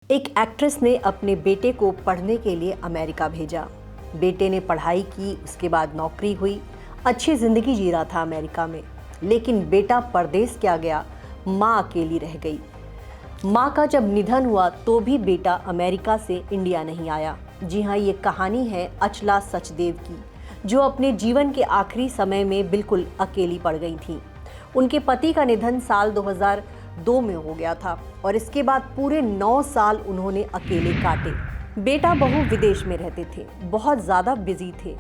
एक एक्ट्रेस ने अपने बेटे को पढ़ने के लिए अमेरिका भेजा। बेटे ने पढ़ाई की, उसके बाद नौकरी हुई, अच्छी ज़िंदगी जी रहा था अमेरिका में। लेकिन बेटा परदेश क्या गया, माँ अकेली रह गई। माँ का जब निधन हुआ तो भी बेटा अमेरिका से इंडिया नहीं आया। जी हाँ, ये कहानी है अचला सचदेव की, जो अपने जीवन के आखिरी समय में बिल्कुल अकेली पड़ गई थी। उनके पति का निधन साल 2002 में हो गया था और इसके बाद पूरे 9 साल उन्होंने अकेले काटे। बेटा बहू विदेश में रहते थे, बहुत ज़्यादा बिजी थे।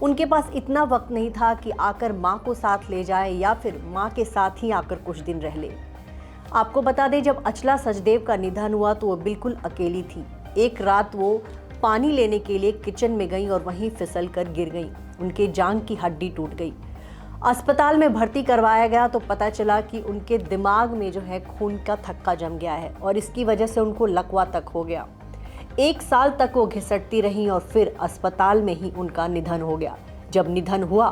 उनके पास इतना वक्त नहीं था कि आकर माँ को साथ ले जाए या फिर माँ के साथ ही आकर कुछ दिन रह ले। आपको बता दें, जब अचला सचदेव का निधन हुआ तो वो बिल्कुल अकेली थी। एक रात वो पानी लेने के लिए किचन में गई और वहीं फिसल कर गिर गई। उनके जांघ की हड्डी टूट गई। अस्पताल में भर्ती करवाया गया तो पता चला कि उनके दिमाग में जो है खून का थक्का जम गया है और इसकी वजह से उनको लकवा तक हो गया। 1 साल तक वो घिसटती रहीं और फिर अस्पताल में ही उनका निधन हो गया। जब निधन हुआ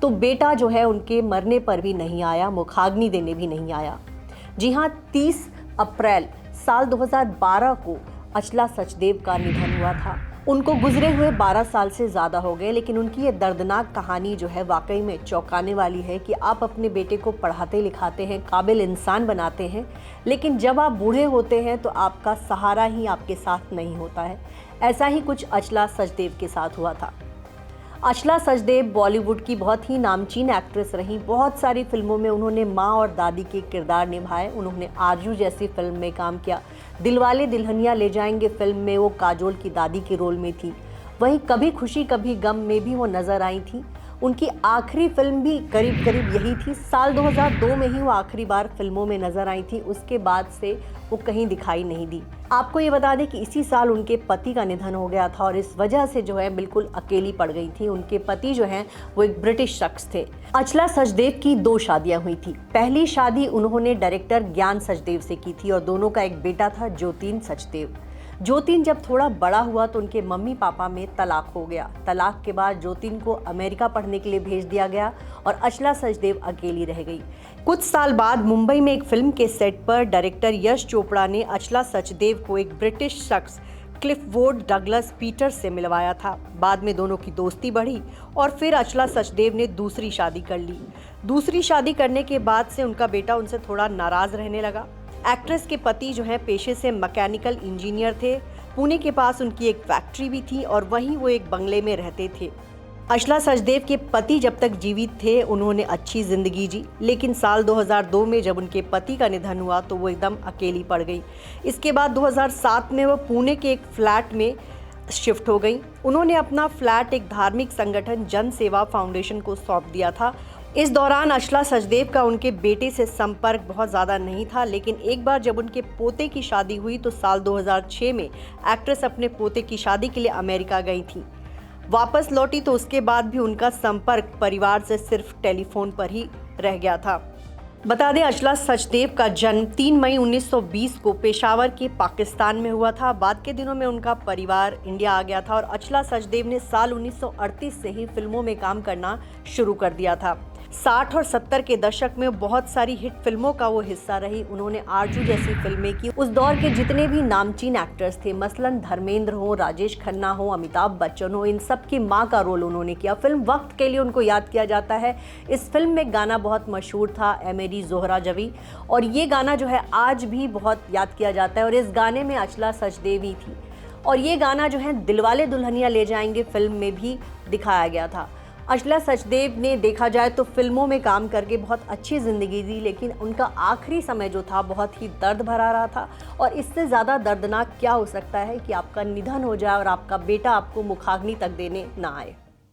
तो बेटा जो है उनके मरने पर भी नहीं आया, मुखाग्नि देने भी नहीं आया। जी हाँ, 30 अप्रैल साल 2012 को अचला सचदेव का निधन हुआ था। उनको गुजरे हुए 12 साल से ज़्यादा हो गए, लेकिन उनकी ये दर्दनाक कहानी जो है वाकई में चौंकाने वाली है कि आप अपने बेटे को पढ़ाते लिखाते हैं, काबिल इंसान बनाते हैं, लेकिन जब आप बूढ़े होते हैं तो आपका सहारा ही आपके साथ नहीं होता है। ऐसा ही कुछ अचला सचदेव के साथ हुआ था। अचला सचदेव बॉलीवुड की बहुत ही नामचीन एक्ट्रेस रहीं। बहुत सारी फिल्मों में उन्होंने माँ और दादी के किरदार निभाए। उन्होंने आरजू जैसी फिल्म में काम किया। दिलवाले दुल्हनिया ले जाएंगे फिल्म में वो काजोल की दादी के रोल में थी। वहीं कभी खुशी कभी गम में भी वो नजर आई थी। उनकी आखिरी फिल्म भी करीब करीब यही थी। साल 2002 में ही वो आखिरी बार फिल्मों में नजर आई थी। उसके बाद से वो कहीं दिखाई नहीं दी। आपको ये बता दें कि इसी साल उनके पति का निधन हो गया था और इस वजह से जो है बिल्कुल अकेली पड़ गई थी। उनके पति जो हैं वो एक ब्रिटिश शख्स थे। अचला सचदेव की 2 शादियां हुई थी। पहली शादी उन्होंने डायरेक्टर ज्ञान सचदेव से की थी और दोनों का एक बेटा था, ज्योतिन सचदेव। ज्योतिन जब थोड़ा बड़ा हुआ तो उनके मम्मी पापा में तलाक हो गया। तलाक के बाद ज्योतिन को अमेरिका पढ़ने के लिए भेज दिया गया और अचला सचदेव अकेली रह गई। कुछ साल बाद मुंबई में एक फिल्म के सेट पर डायरेक्टर यश चोपड़ा ने अचला सचदेव को एक ब्रिटिश शख्स क्लिफोर्ड डगलस पीटर से मिलवाया था। बाद में दोनों की दोस्ती बढ़ी और फिर अचला सचदेव ने दूसरी शादी कर ली। दूसरी शादी करने के बाद से उनका बेटा उनसे थोड़ा नाराज रहने लगा। एक्ट्रेस के पति जो है पेशे से मैकेनिकल इंजीनियर थे। पुणे के पास उनकी एक फैक्ट्री भी थी और वहीं वो एक बंगले में रहते थे। अचला सचदेव के पति जब तक जीवित थे उन्होंने अच्छी जिंदगी जी, लेकिन साल 2002 में जब उनके पति का निधन हुआ तो वो एकदम अकेली पड़ गई। इसके बाद 2007 में वो पुणे के एक फ्लैट में शिफ्ट हो गई। उन्होंने अपना फ्लैट एक धार्मिक संगठन जन सेवा फाउंडेशन को सौंप दिया था। इस दौरान अचला सचदेव का उनके बेटे से संपर्क बहुत ज़्यादा नहीं था, लेकिन एक बार जब उनके पोते की शादी हुई तो साल 2006 में एक्ट्रेस अपने पोते की शादी के लिए अमेरिका गई थी। वापस लौटी तो उसके बाद भी उनका संपर्क परिवार से सिर्फ टेलीफोन पर ही रह गया था। बता दें, अचला सचदेव का जन्म 3 मई 1920 को पेशावर के पाकिस्तान में हुआ था। बाद के दिनों में उनका परिवार इंडिया आ गया था और अचला सचदेव ने साल 1938 से ही फिल्मों में काम करना शुरू कर दिया था। 60 और 70 के दशक में बहुत सारी हिट फिल्मों का वो हिस्सा रही। उन्होंने आरजू जैसी फिल्में की। उस दौर के जितने भी नामचीन एक्टर्स थे, मसलन धर्मेंद्र हो, राजेश खन्ना हो, अमिताभ बच्चन हो, इन सब की माँ का रोल उन्होंने किया। फिल्म वक्त के लिए उनको याद किया जाता है। इस फिल्म में गाना बहुत मशहूर था, ए मेरी जोहरा जवी, और ये गाना जो है आज भी बहुत याद किया जाता है और इस गाने में अचला सचदेव ही थी। और ये गाना जो है दिलवाले दुल्हनिया ले जाएंगे फिल्म में भी दिखाया गया था। अचला सचदेव ने देखा जाए तो फिल्मों में काम करके बहुत अच्छी ज़िंदगी दी, लेकिन उनका आखिरी समय जो था बहुत ही दर्द भरा रहा था। और इससे ज़्यादा दर्दनाक क्या हो सकता है कि आपका निधन हो जाए और आपका बेटा आपको मुखाग्नि तक देने ना आए।